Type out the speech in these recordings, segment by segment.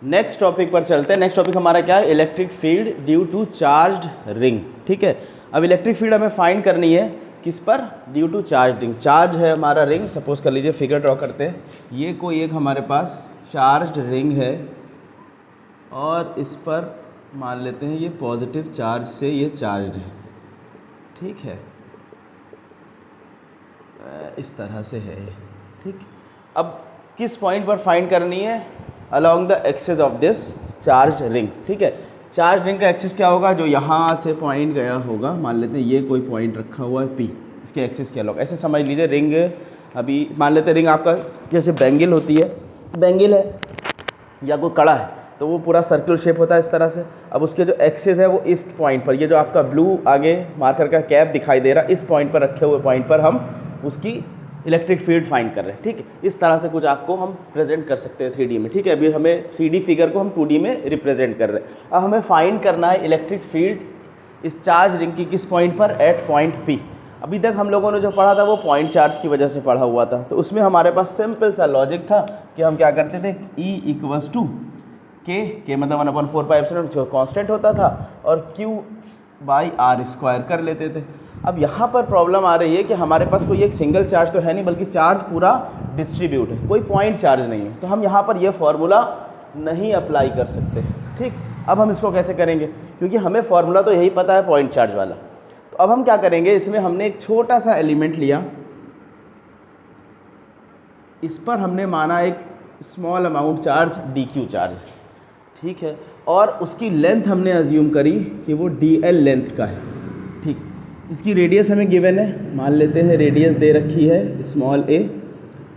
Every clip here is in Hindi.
नेक्स्ट टॉपिक पर चलते हैं। नेक्स्ट टॉपिक हमारा क्या है, electric field due to charged ring. ठीक है, अब इलेक्ट्रिक फील्ड हमें फाइंड करनी है किस पर, due to charge ring. Charge है हमारा रिंग, सपोज कर लीजिए, फिगर ड्रॉ करते हैं, ये कोई एक हमारे पास चार्ज्ड रिंग है और इस पर मान लेते हैं ये पॉजिटिव चार्ज से ये चार्ज्ड है। ठीक है, इस तरह से है ये। ठीक, अब किस पॉइंट पर फाइंड करनी है, along the axis of this charge ring. ठीक है, चार्ज रिंग का एक्सिस क्या होगा, जो यहाँ से पॉइंट गया होगा, मान लेते हैं ये कोई पॉइंट रखा हुआ है P, इसके एक्सिस के अलोंग। ऐसे समझ लीजिए रिंग, अभी मान लेते हैं रिंग आपका जैसे बैंगल होती है, बैंगल है या कोई कड़ा है, तो वो पूरा सर्कुलर शेप होता है इस तरह से। अब उसके जो एक्सिस है वो इस पॉइंट पर, ये जो आपका ब्लू आगे मार्कर का कैप दिखाई दे रहा है, इस पॉइंट पर रखे हुए पॉइंट पर हम उसकी इलेक्ट्रिक फील्ड फाइंड कर रहे हैं। ठीक है, इस तरह से कुछ आपको हम प्रेजेंट कर सकते हैं 3D में। ठीक है, अभी हमें 3D फिगर को हम 2D में रिप्रेजेंट कर रहे हैं। अब हमें फाइंड करना है इलेक्ट्रिक फील्ड इस चार्ज रिंग की किस पॉइंट पर, एट पॉइंट P। अभी तक हम लोगों ने जो पढ़ा था वो पॉइंट चार्ज की वजह से पढ़ा हुआ था, तो उसमें हमारे पास सिंपल सा लॉजिक था कि हम क्या करते थे, E इक्वल्स टू के मतलब 1/4π जो कांस्टेंट होता था, और Q/r² कर लेते थे। अब यहाँ पर प्रॉब्लम आ रही है कि हमारे पास कोई एक सिंगल चार्ज तो है नहीं, बल्कि चार्ज पूरा डिस्ट्रीब्यूट है, कोई पॉइंट चार्ज नहीं है, तो हम यहाँ पर ये फॉर्मूला नहीं अप्लाई कर सकते। ठीक, अब हम इसको कैसे करेंगे, क्योंकि हमें फॉर्मूला तो यही पता है पॉइंट चार्ज वाला। तो अब हम क्या करेंगे, इसमें हमने एक छोटा सा एलिमेंट लिया, इस पर हमने माना एक small amount charge dq charge. ठीक है, और उसकी लेंथ हमने अज्यूम करी कि वो dl लेंथ का है। ठीक, इसकी रेडियस हमें गिवन है, मान लेते हैं रेडियस दे रखी है स्मॉल a,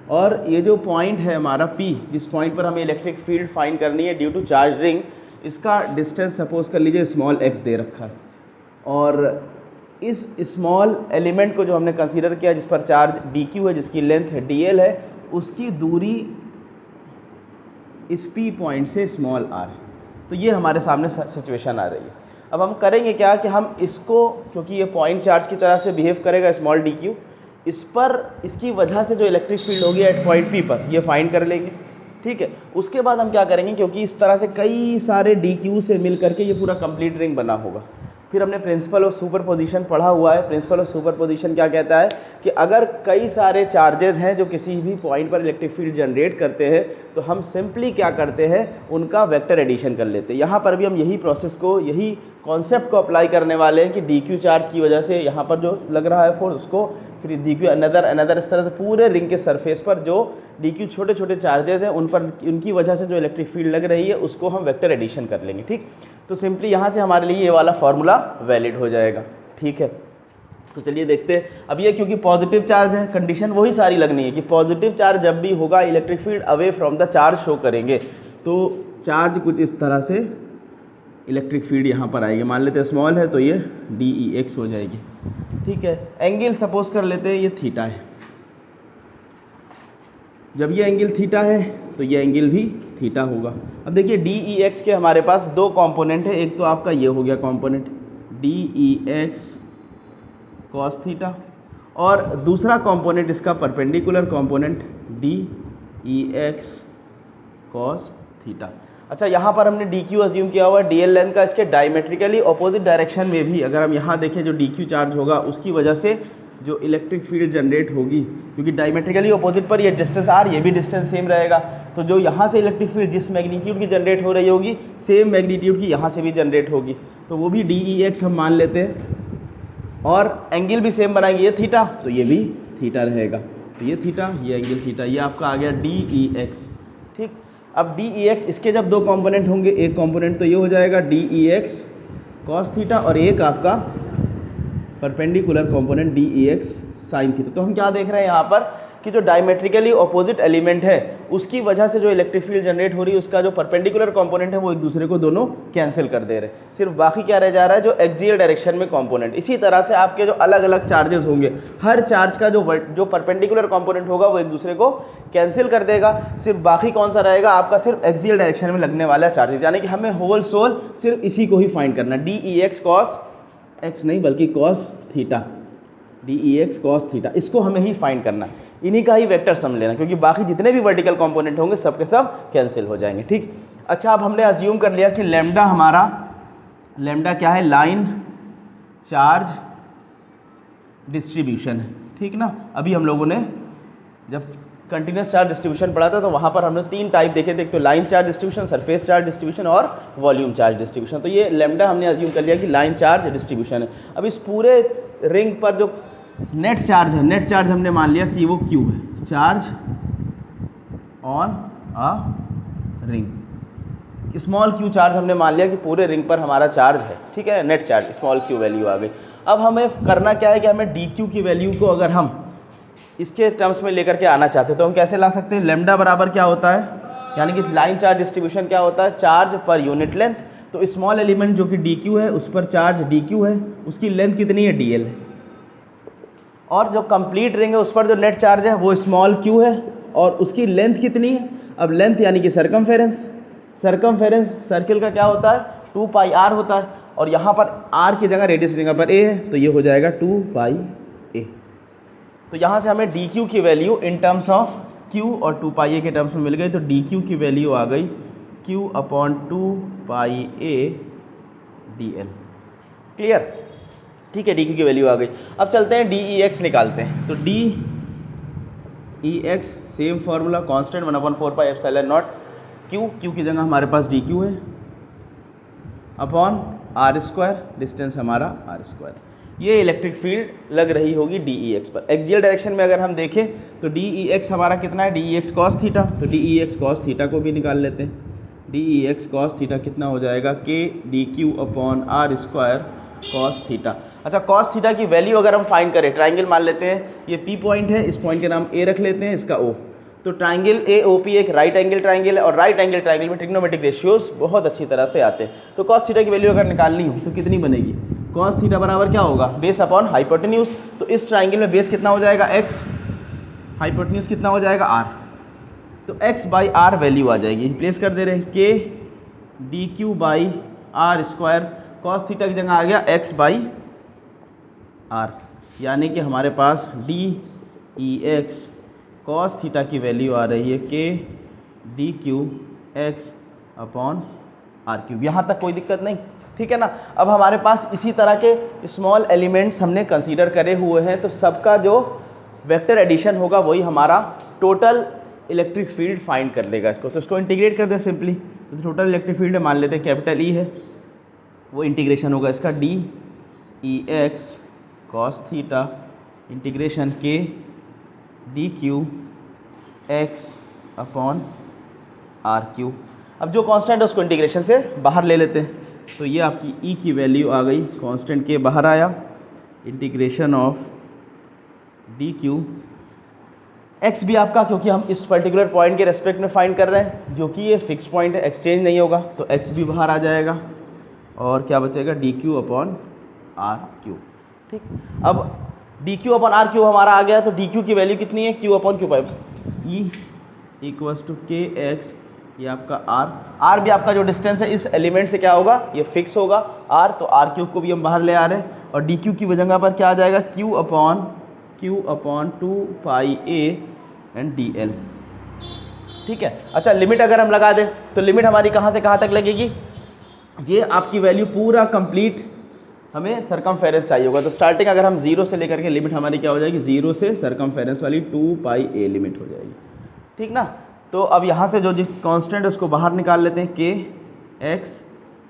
और ये जो पॉइंट है हमारा P, जिस पॉइंट पर हमें इलेक्ट्रिक फील्ड फाइंड करनी है ड्यू टू चार्ज रिंग, इसका डिस्टेंस सपोज कर लीजिए स्मॉल x दे रखा है, और इस स्मॉल एलिमेंट को जो हमने कंसीडर किया जिस पर चार्ज dq है, जिसकी लेंथ है dl है, उसकी दूरी इस P पॉइंट से स्मॉल r है। तो ये हमारे सामने सिचुएशन आ रही है। अब हम करेंगे क्या कि हम इसको, क्योंकि ये पॉइंट चार्ज की तरह से बिहेव करेगा स्मॉल dq, इस पर इसकी वजह से जो इलेक्ट्रिक फील्ड होगी एट पॉइंट P पर, ये फाइंड कर लेंगे। ठीक है, उसके बाद हम क्या करेंगे, क्योंकि इस तरह से कई सारे dq से मिल करके ये पूरा कंप्लीट रिंग बना होगा। फिर हमने प्रिंसिपल ऑफ सुपरपोजिशन पढ़ा हुआ है। प्रिंसिपल ऑफ सुपरपोजिशन क्या कहता है कि अगर कई सारे चार्जेस हैं जो किसी भी पॉइंट पर इलेक्ट्रिक फील्ड जनरेट करते हैं, तो हम सिंपली क्या करते हैं, उनका वेक्टर एडिशन कर लेते हैं। यहाँ पर भी हम यही प्रोसेस को, यही कॉन्सेप्ट को अप्लाई करने वाले हैं कि dq चार्ज की वजह से यहाँ पर जो लग रहा है फोर्स, उसको फिर dq अनदर इस तरह से पूरे रिंग के सरफेस पर जो dq छोटे छोटे चार्जेस हैं उन पर, उनकी वजह से जो इलेक्ट्रिक फील्ड लग रही है उसको हम वेक्टर एडिशन कर लेंगे। ठीक, तो सिंपली यहाँ से हमारे लिए ये वाला फॉर्मूला वैलिड हो जाएगा। ठीक है, तो चलिए देखते हैं। अब ये क्योंकि पॉजिटिव चार्ज है, कंडीशन वही सारी लगनी है कि पॉजिटिव चार्ज जब भी होगा electric field away from the charge show करेंगे। तो चार्ज कुछ इस तरह से इलेक्ट्रिक फील्ड यहाँ पर आएगी, मान लेते हैं स्मॉल है तो ये DEX हो जाएगी। ठीक है, एंगल सपोज कर लेते हैं ये थीटा है। जब ये एंगल थीटा है तो ये एंगल भी थीटा होगा। अब देखिए DEX के हमारे पास दो कंपोनेंट है, एक तो आपका ये हो गया कंपोनेंट DEX cos थीटा, और दूसरा कंपोनेंट इसका perpendicular component DEX cos theta. अच्छा, यहाँ पर हमने DQ अज्यूम किया हुआ है DL लेंथ का, इसके डायमेट्रिकली ऑपोजिट डायरेक्शन में भी अगर हम यहाँ देखें जो DQ चार्ज होगा उसकी वजह से जो इलेक्ट्रिक फील्ड जनरेट होगी, क्योंकि डायमेट्रिकली ऑपोजिट पर ये डिस्टेंस r, ये भी डिस्टेंस सेम रहेगा, तो जो यहाँ से इलेक्ट्रिक फील्ड जिस मैग्नीट्यूड की जनरेट हो रही होगी सेम मैग्नीट्यूड की यहाँ से भी जनरेट होगी, तो वो भी DEX हम मान लेते हैं, और एंगल भी सेम बनाएंगे, ये थीटा तो ये भी थीटा रहेगा, तो ये थीटा ये एंगल थीटा, ये आपका आ गया DEX। ठीक, अब DEX, इसके जब दो कंपोनेंट होंगे, एक कंपोनेंट तो ये हो जाएगा DEX cos थीटा, और एक आपका perpendicular component DEX sin theta. तो हम क्या देख रहे हैं यहाँ पर कि जो डायमेट्रिकली ऑपोजिट एलिमेंट है उसकी वजह से जो इलेक्ट्रिक फील्ड जनरेट हो रही है उसका जो परपेंडिकुलर कंपोनेंट है वो एक दूसरे को दोनों कैंसिल कर दे रहे हैं, सिर्फ बाकी क्या रह जा रहा है, जो एक्सियल डायरेक्शन में कंपोनेंट। इसी तरह से आपके जो अलग अलग चार्जेस होंगे, हर चार्ज का जो परपेंडिकुलर कंपोनेंट होगा वो एक दूसरे को कैंसिल कर देगा, सिर्फ बाकी कौन सा रहेगा आपका, सिर्फ एक्सियल डायरेक्शन में लगने वाला चार्जेस, यानी कि हमें होल सोल सिर्फ इसी को ही फाइंड करना, DEX cos x नहीं बल्कि cos theta, DEX cos theta, इसको हमें ही फाइंड करना है, इन्हीं का ही वेक्टर सम लेना, क्योंकि बाकी जितने भी वर्टिकल कंपोनेंट होंगे सब के सब कैंसिल हो जाएंगे। ठीक, अच्छा, अब हमने अज्यूम कर लिया कि लैम्डा हमारा, लैम्डा क्या है, लाइन चार्ज डिस्ट्रीब्यूशन है, ठीक ना। अभी हम लोगों ने जब कंटिन्यूस चार्ज डिस्ट्रीब्यूशन पढ़ा था तो वहाँ पर हमने 3 टाइप देखे थे, एक तो line charge distribution, surface charge distribution और वॉल्यूम चार्ज डिस्ट्रीब्यूशन। तो ये लैम्डा हमने अज्यूम कर लिया कि लाइन चार्ज डिस्ट्रीब्यूशन है। अब इस पूरे रिंग पर जो नेट चार्ज है, नेट चार्ज हमने मान लिया कि वो क्यू है, charge on a ring. Small Q charge हमने मान लिया कि पूरे रिंग पर हमारा चार्ज है, ठीक है, net charge small q value आ गई। अब हमें करना क्या है कि हमें डी क्यू की वैल्यू को अगर हम इसके टर्म्स में लेकर के आना चाहते हैं तो हम कैसे ला सकते हैं। लैम्डा बराबर क्या होता है, यानी कि लाइन चार्ज डिस्ट्रीब्यूशन क्या होता है, चार्ज पर यूनिट लेंथ। तो स्मॉल एलिमेंट जो कि डी क्यू है उस पर चार्ज डी क्यू है, उसकी लेंथ कितनी है, डी एल है। और जो कंप्लीट रिंग है उस पर जो नेट चार्ज है वो स्मॉल क्यू है और उसकी लेंथ कितनी है। अब लेंथ यानी कि सरकमफेरेंस, सरकमफेरेंस सर्किल का क्या होता है, 2 पाई आर होता है। और यहाँ पर आर की जगह रेडियस की जगह पर ए है, तो ये हो जाएगा 2 पाई ए। तो यहाँ से हमें डी क्यू की value in terms of Q और 2 पाई ए के टर्म्स में मिल गई। तो डी क्यू की वैल्यू आ गई Q upon 2 pi a d L. Clear, ठीक है, डी क्यू की वैल्यू आ गई। अब चलते हैं डी ई एक्स निकालते हैं। तो d E x same formula, constant 1/4 pi epsilon not Q, Q की जगह हमारे पास डी क्यू है, अपॉन आर स्क्वायर, डिस्टेंस हमारा आर स्क्वायर। ये इलेक्ट्रिक फील्ड लग रही होगी डी ई एक्स पर। एक्सियल डायरेक्शन में अगर हम देखें तो डी ई एक्स हमारा कितना है, d E x cos theta. तो d E x cos theta को भी निकाल लेते हैं। D E x cos theta कितना हो जाएगा, k d q upon r square cos theta. अच्छा, कॉस थीटा की वैल्यू अगर हम फाइंड करें, ट्राइंगल मान लेते हैं, ये पी पॉइंट है, इस पॉइंट का नाम ए रख लेते हैं, इसका ओ। तो ट्राइंगल ए ओ पी एक राइट एंगल ट्राइंगल है और राइट एंगल ट्राइंगल में ट्रिग्नोमेट्रिक रेशियोज बहुत अच्छी तरह से आते हैं। तो कॉस थीटा की वैल्यू अगर निकालनी हो तो कितनी बनेगी, कॉस थीटा बराबर क्या होगा, बेस अपॉन हाइपोटेन्यूज। तो इस ट्राइंगल में बेस कितना हो जाएगा, एक्स, हाइपोटेन्यूज कितना हो जाएगा, आर। तो एक्स बाई आर वैल्यू आ जाएगी, रिप्लेस कर दे रहे हैं, k d q by r square. Cos theta की जगह आ गया एक्स बाई आर, यानी कि हमारे पास d E x cos theta की वैल्यू आ रही है k d q x upon r cube. यहाँ तक कोई दिक्कत नहीं, ठीक है ना। अब हमारे पास इसी तरह के स्मॉल एलिमेंट्स हमने कंसीडर करे हुए हैं, तो सबका जो वेक्टर एडिशन होगा वही हमारा टोटल इलेक्ट्रिक फील्ड फाइंड कर देगा इसको। तो इसको इंटीग्रेट कर दें सिंपली। तो टोटल इलेक्ट्रिक फील्ड मान लेते हैं कैपिटल ई है, वो इंटीग्रेशन होगा इसका d E x cos theta integration k d q x upon r cube. अब जो कांस्टेंट है उसको इंटीग्रेशन से बाहर ले लेते हैं। तो ये आपकी ई की वैल्यू आ गई, कांस्टेंट के बाहर आया, integration of D q x भी आपका, क्योंकि हम इस पर्टिकुलर पॉइंट के रेस्पेक्ट में फाइंड कर रहे हैं, जो कि ये फिक्स पॉइंट है, एक्सचेंज नहीं होगा, तो एक्स भी बाहर आ जाएगा और क्या बचेगा, d q upon r q. ठीक, अब d q upon r q हमारा आ गया। तो डी क्यू की वैल्यू कितनी है, q upon q pipe, e equals to k x, ये आपका आर। आर भी आपका जो डिस्टेंस है इस एलिमेंट से क्या होगा, ये फिक्स होगा आर, तो आर क्यूब को भी हम बाहर ले आ रहे हैं। और डी क्यू की जगह पर क्या आ जाएगा, Q upon 2 pi A and D l. ठीक है, अच्छा लिमिट अगर हम लगा दें तो लिमिट हमारी कहाँ से कहाँ तक लगेगी, ये आपकी वैल्यू पूरा कंप्लीट हमें सरकमफेरेंस चाहिए होगा। तो स्टार्टिंग अगर हम 0 से लेकर के लिमिट हमारी क्या हो जाएगी, 0 से सरकमफेरेंस वाली 2 पाई ए लिमिट हो जाएगी। ठीक ना। तो अब यहाँ से जो कांस्टेंट है उसको बाहर निकाल लेते हैं, के एक्स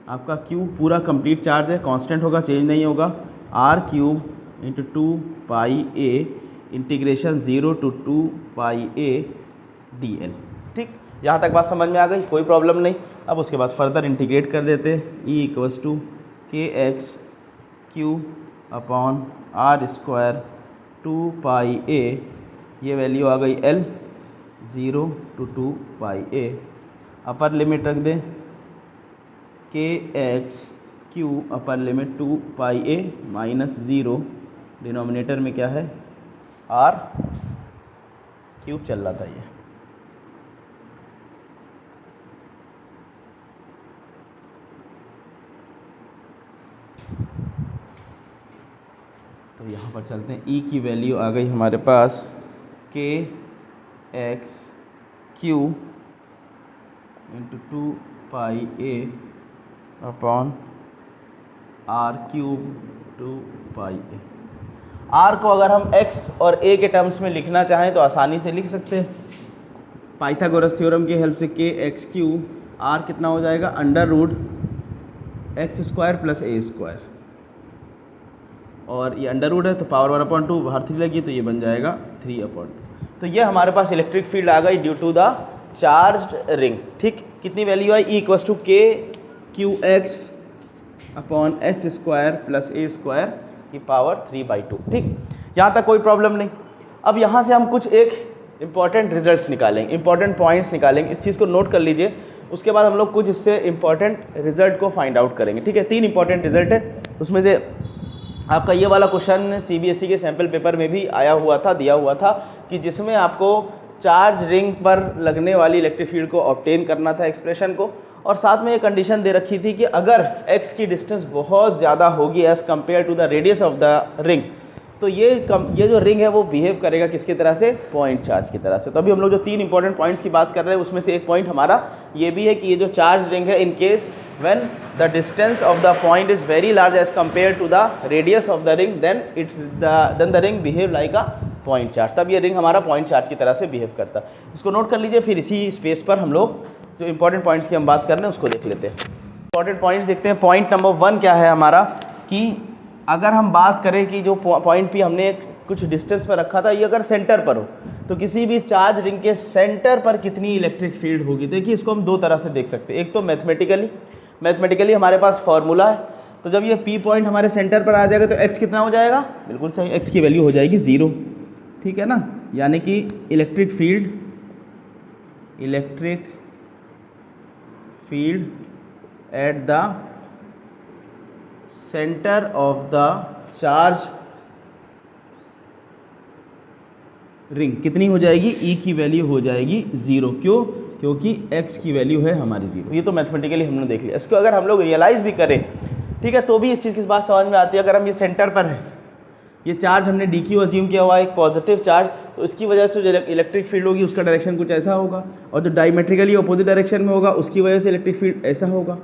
आपका क्यू पूरा कंप्लीट चार्ज है, कांस्टेंट होगा, चेंज नहीं होगा, r cube into 2 pi a integration 0 to 2 pi a d l. ठीक, यहाँ तक बात समझ में आ गई, कोई प्रॉब्लम नहीं। अब उसके बाद फर्दर इंटीग्रेट कर देते हैं, e equals to k x q upon r square 2 pi a, ये वैल्यू आ गई l, 0 to 2 pi a. Upper limit रख दें, k x q upper limit 2 pi a minus 0, denominator में क्या है, आर क्यूब चल रहा था ये। तो यहाँ पर चलते हैं, ई की वैल्यू आ गई हमारे पास k x q into 2 pi a upon r cube 2 pi a. R को अगर हम एक्स और ए के टर्म्स में लिखना चाहें तो आसानी से लिख सकते हैं पाइथागोरस थ्योरम की हेल्प से। के एक्स क्यूब आर कितना हो जाएगा under root x square plus a square, और ये अंडर रूट है तो पावर 1/2 बाहर 3 लगी तो ये बन जाएगा 3/2। तो ये हमारे पास इलेक्ट्रिक फील्ड आ गई due to the charged ring. ठीक, कितनी वैल्यू आई? E equals to k q x upon x square plus a square की पावर 3/2। ठीक, यहाँ तक कोई प्रॉब्लम नहीं। अब यहाँ से हम कुछ एक इंपॉर्टेंट रिजल्ट्स निकालेंगे, इंपॉर्टेंट पॉइंट्स निकालेंगे, इस चीज़ को नोट कर लीजिए। उसके बाद हम लोग कुछ इससे इंपॉर्टेंट रिजल्ट को फाइंड आउट करेंगे। ठीक है, 3 इंपॉर्टेंट रिजल्ट है, उसमें से आपका ये वाला क्वेश्चन सीबीएसई के सैम्पल पेपर में भी आया हुआ था, दिया हुआ था, कि जिसमें आपको चार्ज रिंग पर लगने वाली इलेक्ट्रिक फील्ड को ऑब्टेन करना था एक्सप्रेशन को, और साथ में ये कंडीशन दे रखी थी कि अगर x की डिस्टेंस बहुत ज़्यादा होगी as compare to the radius of the ring, तो ये जो रिंग है वो बिहेव करेगा किसकी तरह से? पॉइंट चार्ज की तरह से। तो अभी हम लोग जो 3 इंपॉर्टेंट पॉइंट्स की बात कर रहे हैं उसमें से एक पॉइंट हमारा ये भी है कि ये जो चार्ज रिंग है, in case when the distance of the point is very large as compare to the radius of the ring, then the ring behave like a point charge. तब ये रिंग हमारा पॉइंट चार्ज की तरह से बिहेव करता है। इसको नोट कर लीजिए, फिर इसी स्पेस पर हम लोग जो इंपॉर्टेंट पॉइंट्स की हम बात कर रहे हैं उसको देख लेते हैं। इंपॉर्टेंट पॉइंट्स देखते हैं। पॉइंट नंबर 1 क्या है हमारा, कि अगर हम बात करें कि जो पॉइंट भी हमने कुछ डिस्टेंस पर रखा था, ये अगर सेंटर पर हो तो किसी भी चार्ज रिंग के सेंटर पर कितनी इलेक्ट्रिक फील्ड होगी। देखिए, इसको हम 2 तरह से देख सकते हैं। एक तो मैथमेटिकली हमारे पास फॉर्मूला है, तो जब ये पी पॉइंट हमारे सेंटर पर आ जाएगा तो एक्स कितना हो जाएगा? बिल्कुल सही, एक्स की वैल्यू हो जाएगी 0। ठीक है ना, यानी कि electric field at the centre of the charge ring कितनी हो जाएगी? ई की वैल्यू हो जाएगी 0। क्यों? क्योंकि x की वैल्यू है हमारी 0। ये तो मैथमेटिकली हमने देख लिया। इसको अगर हम लोग रियलाइज़ भी करें, ठीक है, तो भी इस चीज़ की बात समझ में आती है। अगर हम ये सेंटर पर है, ये चार्ज हमने डी क्यू अज्यूम किया हुआ है, एक पॉजिटिव चार्ज, तो इसकी वजह से जो इलेक्ट्रिक फील्ड होगी उसका डायरेक्शन कुछ ऐसा होगा, और जो डायमेट्रिकली अपोजिट डायरेक्शन में होगा उसकी वजह से इलेक्ट्रिक फील्ड ऐसा होगा।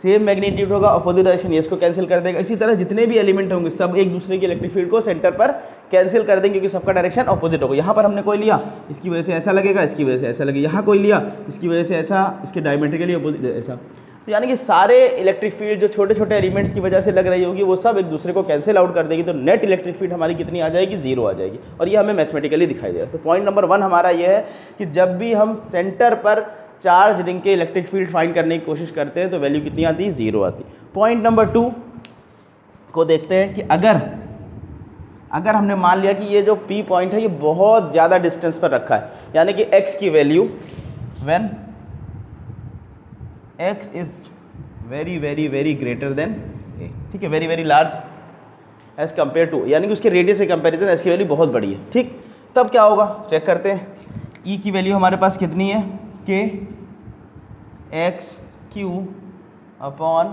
सेम मैग्नीट्यूड होगा, अपोजिट डायरेक्शन, ये इसको कैंसिल कर देगा। इसी तरह जितने भी एलिमेंट होंगे सब एक दूसरे की इलेक्ट्रिक फील्ड को सेंटर पर कैंसिल कर देंगे, क्योंकि सबका डायरेक्शन अपोजिट होगा। यहाँ पर हमने कोई लिया, इसकी वजह से ऐसा लगेगा, इसकी वजह से ऐसा लगेगा। यहाँ कोई लिया, इसकी वजह से ऐसा, इसके डायमेट्रिकली अपोजिट ऐसा। तो यानी कि सारे इलेक्ट्रिक फील्ड जो छोटे छोटे एलिमेंट्स की वजह से लग रही होगी वो सब एक दूसरे को कैंसिल आउट कर देगी, तो नेट इलेक्ट्रिक फील्ड हमारी कितनी आ जाएगी? 0 आ जाएगी। और ये हमें मैथमेटिकली दिखाई देगा। तो पॉइंट नंबर 1 हमारा ये है कि जब भी हम सेंटर पर चार्ज रिंग के इलेक्ट्रिक फील्ड फाइंड करने की कोशिश करते हैं तो वैल्यू कितनी आती है? 0 आती है। पॉइंट नंबर 2 को देखते हैं कि अगर हमने मान लिया कि ये जो P पॉइंट है ये बहुत ज़्यादा डिस्टेंस पर रखा है, यानी कि x की value when x is very very very greater than a, ठीक है, very very large as compare to, यानी कि उसके रेडियस से कंपेरिजन s की वैल्यू बहुत बड़ी है। ठीक, तब क्या होगा चेक करते हैं। E की वैल्यू हमारे पास कितनी है? K x q upon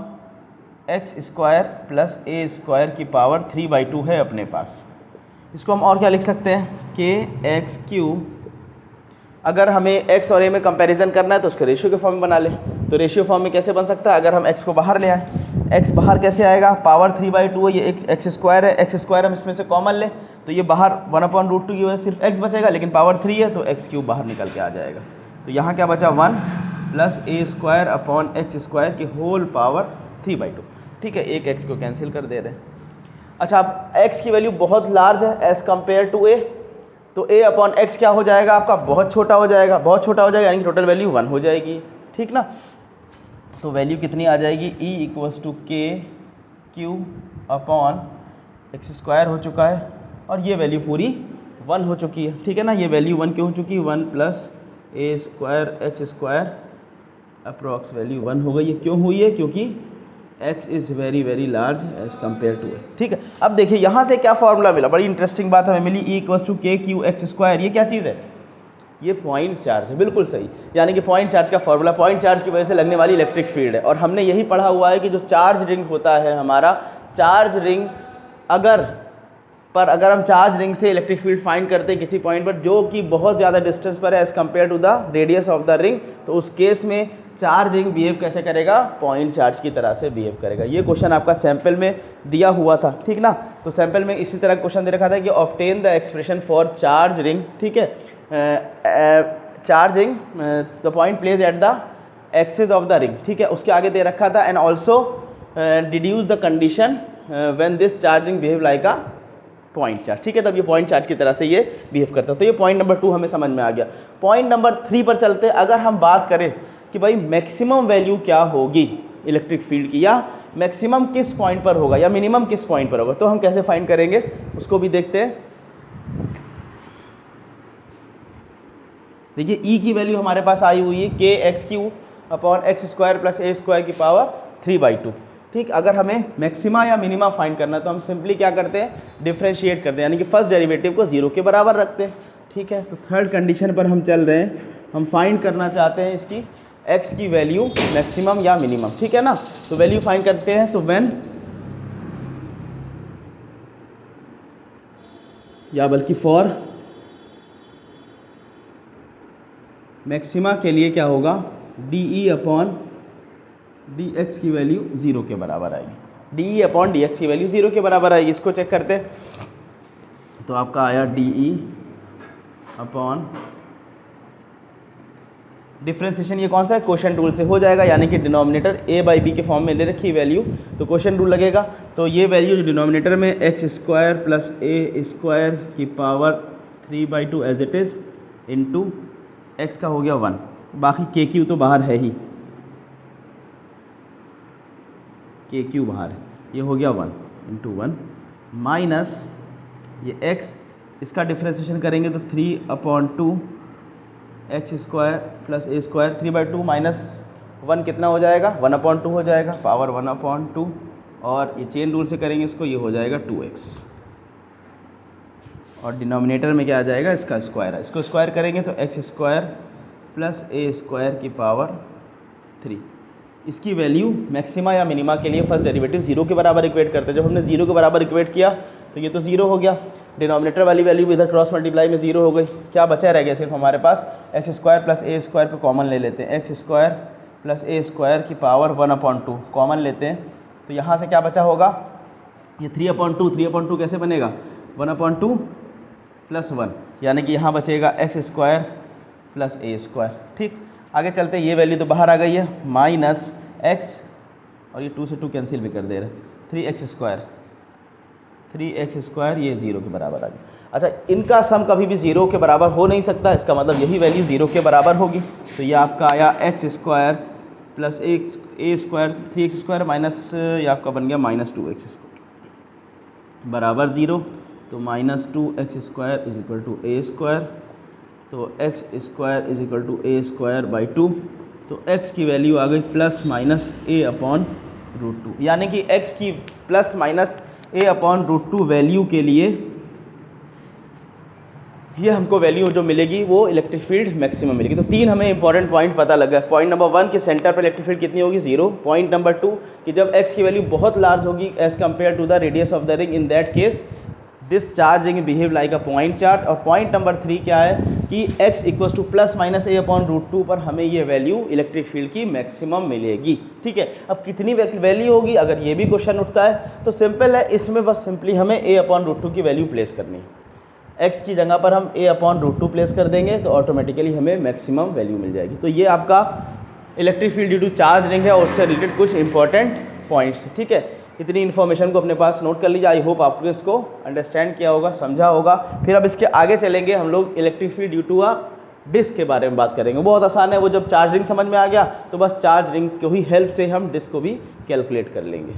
x square plus a square की पावर 3/2 है अपने पास। इसको हम और क्या लिख सकते हैं? के एक्स क्यू, अगर हमें x और a में कंपैरिजन करना है तो उसके रेशियो के फॉर्म में बना ले। तो रेशियो फॉर्म में कैसे बन सकता है? अगर हम x को बाहर ले आए, x बाहर कैसे आएगा? पावर 3/2 है, ये एक्स स्क्वायर है, एक्स स्क्वायर हम इसमें से कॉमन लें तो ये बाहर 1/√2 की वजह से सिर्फ x बचेगा, लेकिन पावर 3 है तो एक्स क्यूब बाहर निकल के आ जाएगा। तो यहाँ क्या बचा? 1 plus a square upon x square की होल पावर 3/2। ठीक है, एक x को कैंसिल कर दे रहे हैं। अच्छा, अब x की वैल्यू बहुत लार्ज है एज़ कम्पेयर टू a, तो a अपॉन एक्स क्या हो जाएगा आपका? बहुत छोटा हो जाएगा, बहुत छोटा हो जाएगा, यानी कि टोटल वैल्यू 1 हो जाएगी। ठीक ना, तो वैल्यू कितनी आ जाएगी? E equals to k Q upon x square हो चुका है, और ये वैल्यू पूरी 1 हो चुकी है। ठीक है ना, ये वैल्यू 1 क्यों हो चुकी है? 1 plus a square x square approx value 1 हो गई है। क्यों हुई है? क्योंकि x is very very large as compare to a. ठीक है, अब देखिए यहाँ से क्या फॉर्मूला मिला, बड़ी इंटरेस्टिंग बात हमें मिली। E equals to k q x square, ये क्या चीज़ है? ये पॉइंट चार्ज है, बिल्कुल सही। यानी कि पॉइंट चार्ज का फॉर्मूला पॉइंट चार्ज की वजह से लगने वाली इलेक्ट्रिक फील्ड है। और हमने यही पढ़ा हुआ है कि जो चार्ज रिंग होता है हमारा, चार्ज रिंग अगर पर अगर हम चार्ज रिंग से इलेक्ट्रिक फील्ड फाइंड करते हैं किसी पॉइंट पर जो कि बहुत ज़्यादा डिस्टेंस पर है as compare to the radius of the ring, तो उस केस में चार्ज रिंग बिहेव कैसे करेगा, पॉइंट चार्ज की तरह से बिहेव करेगा। ये क्वेश्चन आपका सैंपल में दिया हुआ था, ठीक ना। तो सैंपल में इसी तरह क्वेश्चन दे रखा था कि obtain the expression for charge ring, ठीक है, charge ring the point place at the axis of the ring, ठीक है। उसके आगे दे रखा था and also deduce the condition when this charging behave like a point charge, ठीक है। तब ये पॉइंट चार्ज की तरह से ये बिहेव करता है। तो ये पॉइंट नंबर 2 हमें समझ में आ गया। पॉइंट नंबर 3 पर चलते। अगर हम बात करें कि भाई मैक्सिमम वैल्यू क्या होगी इलेक्ट्रिक फील्ड की, या मैक्सिमम किस पॉइंट पर होगा या मिनिमम किस पॉइंट पर होगा, तो हम कैसे फाइंड करेंगे उसको भी देखते हैं। देखिए ई की वैल्यू हमारे पास आई हुई है k x q upon x square plus a square की पावर 3/2, ठीक। अगर हमें मैक्सिमा या मिनिमा फाइंड करना है तो हम सिंपली क्या करते हैं, डिफ्रेंशिएट करते हैं, यानी कि फर्स्ट डेरिवेटिव को 0 के बराबर रखते हैं, ठीक है। तो थर्ड कंडीशन पर हम चल रहे हैं, हम फाइंड करना चाहते हैं इसकी x की वैल्यू मैक्सिमम या मिनिमम, ठीक है ना। तो वैल्यू फाइंड करते हैं, तो व्हेन या बल्कि फॉर मैक्सिमा के लिए क्या होगा, dE अपॉन dx की वैल्यू 0 के बराबर आएगी। dE अपॉन dx की वैल्यू 0 के बराबर आएगी। इसको चेक करते हैं, तो आपका आया dE अपॉन डिफ्रेंसिएशन, ये कौन सा है, क्वोशंट रूल से हो जाएगा, यानी कि डिनोमिनेटर a/b के फॉर्म में ले रखी वैल्यू, तो क्वोशंट रूल लगेगा। तो ये वैल्यू जो डिनोमिनेटर में x square plus a square की power 3/2 as it is into x का हो गया 1, बाकी के क्यू तो बाहर है ही, के क्यू बाहर है, ये हो गया 1 इंटू 1 माइनस ये एक्स, इसका डिफ्रेंसिएशन करेंगे तो 3/2 x square plus a square, 3/2 minus 1 कितना हो जाएगा, 1/2 हो जाएगा, पावर 1/2, और ये चेन रूल से करेंगे इसको, ये हो जाएगा 2x, और डिनोमिनेटर में क्या आ जाएगा, इसका स्क्वायर है, इसको स्क्वायर करेंगे तो x square plus a square की पावर 3। इसकी वैल्यू मैक्सिमा या मिनिमा के लिए फर्स्ट डेरिवेटिव 0 के बराबर इक्वेट करते हैं। जब हमने 0 के बराबर इक्वेट किया तो ये तो 0 हो गया, डिनोमिनेटर वाली वैल्यू भी इधर क्रॉस मल्टीप्लाई में 0 हो गई। क्या बचा रह गया सिर्फ हमारे पास, x square plus a square को कॉमन ले लेते हैं, x square plus a square की पावर 1/2 कॉमन लेते हैं, तो यहाँ से क्या बचा होगा, ये 3/2 कैसे बनेगा, 1/2 प्लस 1, यानी कि यहाँ बचेगा x square plus a square, ठीक। आगे चलते, ये वैल्यू तो बाहर आ गई है, माइनस एक्स, और ये 2 से 2 कैंसिल भी कर दे रहे हैं, 3x स्क्वायर ये 0 के बराबर आ गया। अच्छा, इनका सम कभी भी 0 के बराबर हो नहीं सकता, इसका मतलब यही वैल्यू 0 के बराबर होगी। तो ये आपका आया x square plus a square 3x square minus ये आपका बन गया माइनस 2x स्क्वायर बराबर 0, तो minus 2x square is equal to a square, तो x square is equal to a square by 2, तो x की वैल्यू आ गई प्लस माइनस a अपॉन √2, यानी कि x की plus minus a upon √2 value के लिए ये हमको वैल्यू जो मिलेगी वो इलेक्ट्रिक फील्ड मैक्सिमम मिलेगी। तो 3 हमें इंपॉर्टेंट पॉइंट पता लगा। पॉइंट नंबर 1 कि सेंटर पर इलेक्ट्रिक फील्ड कितनी होगी, 0। पॉइंट नंबर 2 कि जब x की वैल्यू बहुत लार्ज होगी as compare to the radius of the ring, in that case this charge ring behave like a point charge. और पॉइंट नंबर 3 क्या है कि x equals to plus minus a upon √2 पर हमें ये वैल्यू इलेक्ट्रिक फील्ड की मैक्सिमम मिलेगी, ठीक है। अब कितनी वैल्यू होगी, अगर ये भी क्वेश्चन उठता है तो सिंपल है, इसमें बस सिंपली हमें a अपॉन √2 की वैल्यू प्लेस करनी है। x की जगह पर हम a अपॉन √2 प्लेस कर देंगे तो ऑटोमेटिकली हमें मैक्सिमम वैल्यू मिल जाएगी। तो ये आपका electric field due to charge ring है और उससे रिलेटेड कुछ इंपॉर्टेंट पॉइंट्स, ठीक है। इतनी इन्फॉर्मेशन को अपने पास नोट कर लीजिए। आई होप आपने इसको अंडरस्टैंड किया होगा, समझा होगा। फिर अब इसके आगे चलेंगे, हम लोग electric field due to a disc के बारे में बात करेंगे। बहुत आसान है, वो जब चार्ज रिंग समझ में आ गया तो बस चार्ज रिंग की ही हेल्प से हम डिस्क को भी कैलकुलेट कर लेंगे।